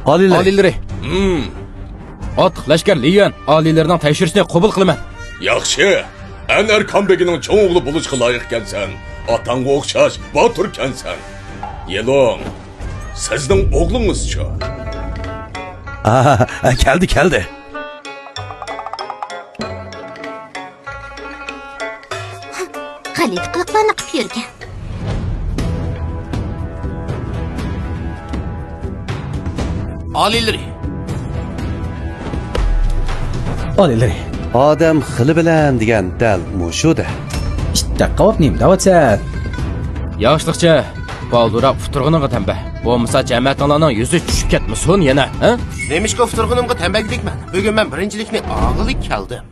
Olilar. Olilari. Ot lashkar Liyan olilarning tekshirishni qabul qilaman. Yaxshi. Anar Kambegining cho'ng o'g'li bo'lishga loyiq ekansan. Otangga o'xshash botur ekansan. Yelong. Sizning o'g'lingiz-chi? Keldi. G'alati qiliqlarni qilib yurgan. Olilari. Olilari. Odam xili bilan degan dal mushuda. İşte qavapnim, davatsan. Yoshliqcha Balduraq futurg'uningga tamba. Bo'lmasa jamiyatlarning yuzi tushib ketmasin yana, ha? Nemishqa futurg'unimga tambagidikman. Bugun men birinchilikni og'irlik keldim.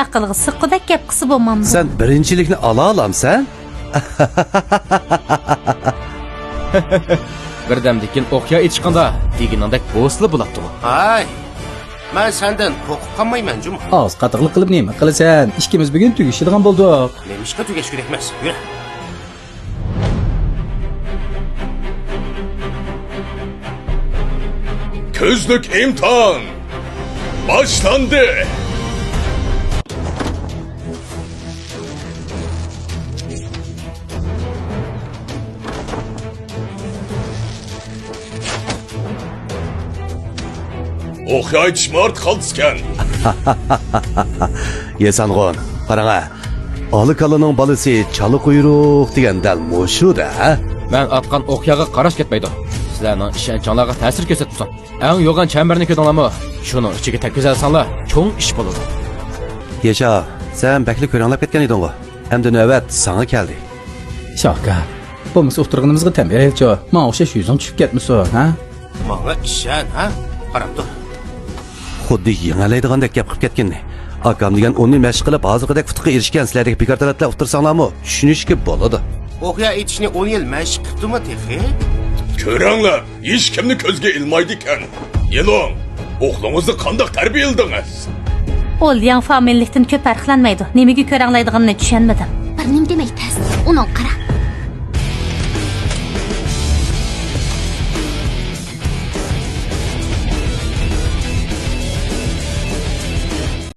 Aqlga siqqidek gap qilsa bo'lmammi? Sen birinchilikni ola olamsan? Birdamdikin o'qya etishqanda deginingdek bo'sli bo'libdi. Hay. Men sendan qo'rqib qolmayman, Juma. Ağız qatiqlik qilib nima qilasan? Ishimiz bugun tugishadigan bo'ldik. Nemishqa tugash kerak emas. Yur. Ko'zlik imtihon boshlandi. O'qya aytishma ort qolskan. Yesang'on, qarang-a. Oli kalaning balasi chala quyruq degan dal mushuda, ha? Men atgan o'qyaga qarash ketmaydi. Sizlarning ishonchinglarga ta'sir ko'rsatsin. Eng yo'g'on chambarni ko'rdinglarmi? Shuni ichiga takkizalsanlar, cho'ng ish bo'ladi. Yesha, sen bakli ko'ranglab ketgan eding-ku. Endi navbat sana keldi. Shoka. Bo'lmasa o'tirganimizga tambaychi. Men o'xshash yuzing tushib ketmisan, ha? Menga ishon, ha? Qarab tur. Xuddi yangalaydigandek gap qilib ketganni. Akam degan onni mashq qilib hozirgidek futuqqa erishgan sizlardek bekortalatlar o'tirsanglarmi? Tushunishga bo'ladi. O'qiya etishni 10 yil mashq qilibdimi, texi? Ko'ranglar, hech kimni ko'zga ilmaydi ekan. Yelong, o'g'lingizni qanday tarbiyalaydingiz? Ol yan familiylikdan ko'p farqlanmaydi. Nimaga ko'ranglaydiganini tushunmadim. Bir nim demak tas. Uning qara.